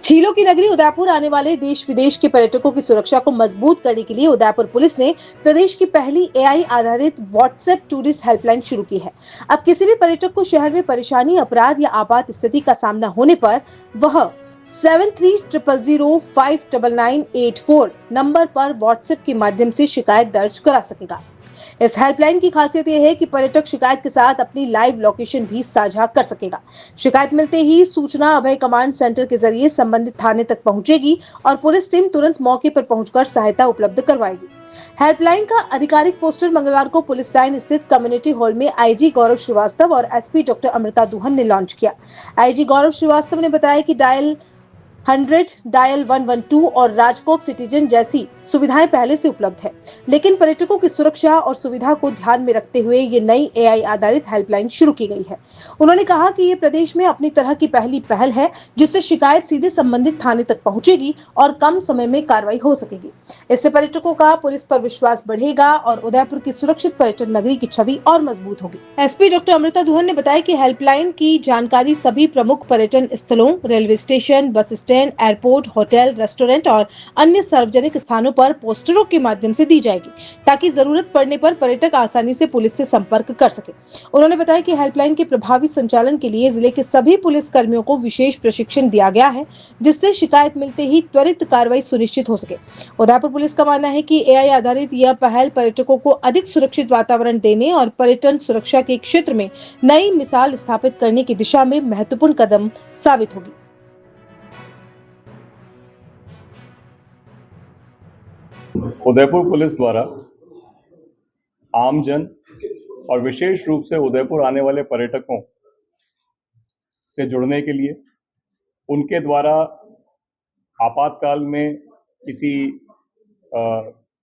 झीलों की नगरी उदयपुर आने वाले देश विदेश के पर्यटकों की सुरक्षा को मजबूत करने के लिए उदयपुर पुलिस ने प्रदेश की पहली एआई आधारित व्हाट्सएप टूरिस्ट हेल्पलाइन शुरू की है। अब किसी भी पर्यटक को शहर में परेशानी, अपराध या आपात स्थिति का सामना होने पर वह 7300059984 नंबर पर व्हाट्सएप के माध्यम से शिकायत दर्ज करा सकेगा। इस हेल्पलाइन की खासियत यह है कि पर्यटक शिकायत के साथ अपनी लाइव लोकेशन भी साझा कर सकेगा। शिकायत मिलते ही सूचना अभय कमांड सेंटर के जरिए संबंधित थाने तक पहुंचेगी और पुलिस टीम तुरंत मौके पर पहुंचकर सहायता उपलब्ध करवाएगी। हेल्पलाइन का आधिकारिक पोस्टर मंगलवार को पुलिस लाइन स्थित कम्युनिटी हॉल में आईजी गौरव श्रीवास्तव और एसपी डॉक्टर अमृता दुहन ने लॉन्च किया। आईजी गौरव श्रीवास्तव ने बताया कि डायल 100, डायल 112 और राजकोप सिटीजन जैसी सुविधाएं पहले से उपलब्ध है, लेकिन पर्यटकों की सुरक्षा और सुविधा को ध्यान में रखते हुए ये नई एआई आधारित हेल्पलाइन शुरू की गई है। उन्होंने कहा कि ये प्रदेश में अपनी तरह की पहली पहल है, जिससे शिकायत सीधे संबंधित थाने तक पहुंचेगी और कम समय में कार्रवाई हो सकेगी। इससे पर्यटकों का पुलिस पर विश्वास बढ़ेगा और उदयपुर की सुरक्षित पर्यटन नगरी की छवि और मजबूत होगी। एसपी डॉक्टर अमृता दुहन ने बताया कि हेल्पलाइन की जानकारी सभी प्रमुख पर्यटन स्थलों, railway station, bus stand, airport, hotel, restaurant और अन्य सार्वजनिक स्थानों पर पोस्टरों के माध्यम से दी जाएगी, ताकि जरूरत पड़ने पर पर्यटक आसानी से पुलिस से संपर्क कर सके। उन्होंने बताया कि हेल्पलाइन के प्रभावी संचालन के लिए जिले के सभी पुलिस कर्मियों को विशेष प्रशिक्षण दिया गया है, जिससे शिकायत मिलते ही त्वरित कार्रवाई सुनिश्चित हो सके। उदयपुर पुलिस का मानना है कि एआई आधारित यह पहल पर्यटकों को अधिक सुरक्षित वातावरण देने और पर्यटन सुरक्षा के क्षेत्र में नई मिसाल स्थापित करने की दिशा में महत्वपूर्ण कदम साबित होगी। उदयपुर पुलिस द्वारा आमजन और विशेष रूप से उदयपुर आने वाले पर्यटकों से जुड़ने के लिए, उनके द्वारा आपातकाल में किसी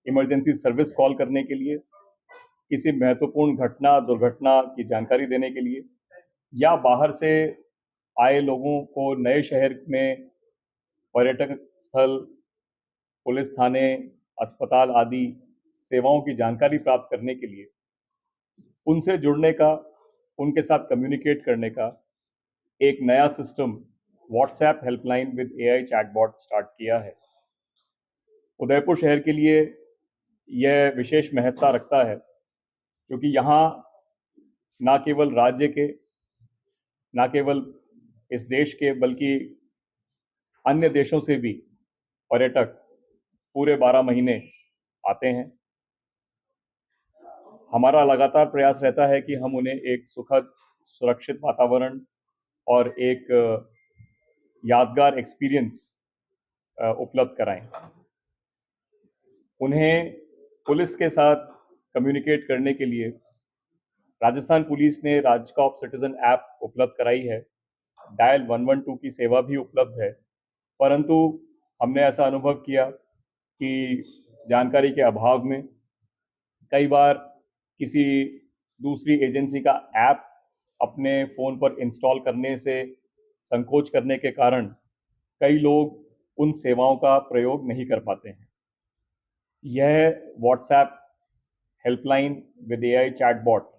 इमरजेंसी सर्विस कॉल करने के लिए, किसी महत्वपूर्ण घटना दुर्घटना की जानकारी देने के लिए, या बाहर से आए लोगों को नए शहर में पर्यटक स्थल, पुलिस थाने, अस्पताल आदि सेवाओं की जानकारी प्राप्त करने के लिए उनसे जुड़ने का, उनके साथ कम्युनिकेट करने का एक नया system WhatsApp helpline with AI chatbot start किया है। उदयपुर शहर के लिए यह विशेष महत्ता रखता है, क्योंकि यहाँ न केवल राज्य के, न केवल इस देश के, बल्कि अन्य देशों से भी पर्यटक पूरे 12 महीने आते हैं। हमारा लगातार प्रयास रहता है कि हम उन्हें एक सुखद, सुरक्षित वातावरण और एक यादगार एक्सपीरियंस उपलब्ध कराएं। उन्हें पुलिस के साथ कम्युनिकेट करने के लिए राजस्थान पुलिस ने राजकॉप सिटीजन ऐप उपलब्ध कराई है। डायल 112 की सेवा भी उपलब्ध है, परंतु हमने ऐसा अनुभव किया कि जानकारी के अभाव में कई बार किसी दूसरी एजेंसी का ऐप अपने फ़ोन पर इंस्टॉल करने से संकोच करने के कारण कई लोग उन सेवाओं का प्रयोग नहीं कर पाते हैं। यह WhatsApp helpline with AI chatbot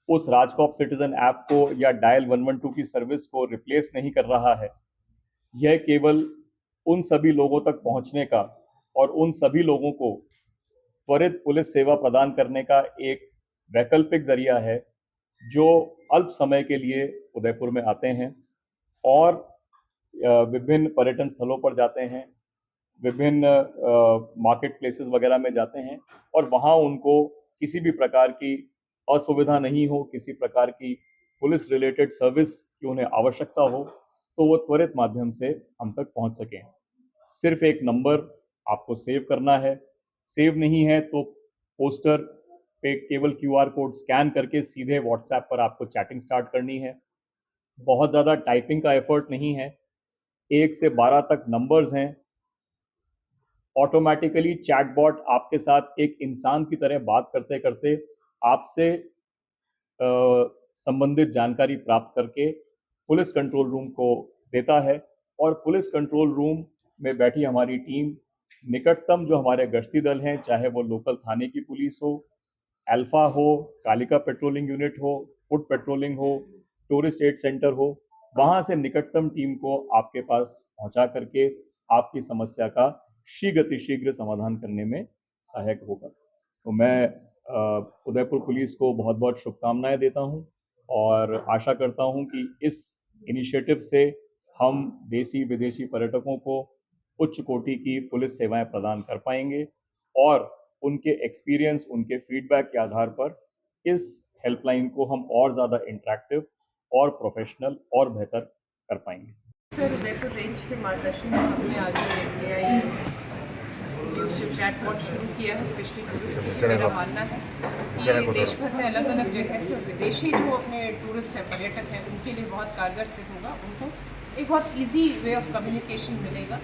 उस राजकॉप सिटीजन ऐप को या डायल 112 की सर्विस को रिप्लेस नहीं कर रहा है। यह केवल उन सभी लोगों तक पहुंचने का और उन सभी लोगों को त्वरित पुलिस सेवा प्रदान करने का एक वैकल्पिक जरिया है, जो अल्प समय के लिए उदयपुर में आते हैं और विभिन्न पर्यटन स्थलों पर जाते हैं, विभिन्न मार्केट प्लेसेस वगैरह में जाते हैं और वहाँ उनको किसी भी प्रकार की असुविधा नहीं हो, किसी प्रकार की पुलिस रिलेटेड सर्विस की उन्हें आवश्यकता हो, तो वो त्वरित माध्यम से हम तक पहुँच सकें। सिर्फ एक नंबर आपको सेव करना है। सेव नहीं है तो पोस्टर पे केवल क्यूआर कोड स्कैन करके सीधे व्हाट्सएप पर आपको चैटिंग स्टार्ट करनी है। बहुत ज़्यादा टाइपिंग का एफर्ट नहीं है। 1 से 12 तक नंबर्स हैं। ऑटोमेटिकली चैटबॉट आपके साथ एक इंसान की तरह बात करते करते आपसे संबंधित जानकारी प्राप्त करके पुलिस कंट्रोल रूम को देता है और पुलिस कंट्रोल रूम में बैठी हमारी टीम निकटतम जो हमारे गश्ती दल हैं, चाहे वो लोकल थाने की पुलिस हो, अल्फा हो, कालिका पेट्रोलिंग यूनिट हो, फुट पेट्रोलिंग हो, टूरिस्ट एड सेंटर हो, वहाँ से निकटतम टीम को आपके पास पहुँचा करके आपकी समस्या का शीघ्र समाधान करने में सहायक होगा। तो मैं उदयपुर पुलिस को बहुत-बहुत शुभकामनाएँ देता हूँ और आशा करता हूँ कि इस इनिशिएटिव से हम देशी-विदेशी पर्यटकों को उच्च कोटि की पुलिस सेवाएँ प्रदान कर पाएँगे और उनके एक्सपीरियंस, उनके फीडबैक के आधार पर इस हेल्पलाइन को हम और ज़्यादा इंटरैक्टिव और प्रोफेशनल और बेहतर कर पाएँगे। सर, उदयपुर रेंज के मार्गदर्शन में हमने आगे एआई जो चैटबॉट शुरू किया है स्पेशली टूरिस्ट के लिए। मेरा मानना है कि ये देश भर में अलग अलग जगह से और विदेशी जो अपने टूरिस्ट हैं, पर्यटक हैं, उनके लिए बहुत कारगर सिद्ध होगा। उनको एक बहुत इजी वे ऑफ कम्युनिकेशन मिलेगा।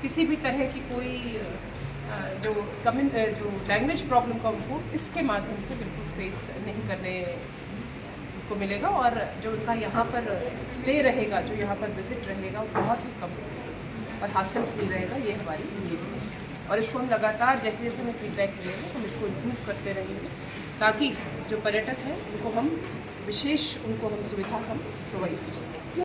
किसी भी तरह की कोई जो लैंग्वेज प्रॉब्लम का उनको इसके माध्यम से बिल्कुल फेस नहीं करने को मिलेगा और जो उनका यहाँ पर स्टे रहेगा, जो यहाँ पर विजिट रहेगा, वो बहुत ही कम और हासिल फ्री रहेगा, ये हमारी उम्मीद है। और इसको हम लगातार जैसे जैसे हमें फीडबैक मिलेगा हम इसको इम्प्रूव करते रहेंगे ताकि जो पर्यटक हैं उनको हम विशेष उनको हम सुविधा हम प्रोवाइड कर सकें।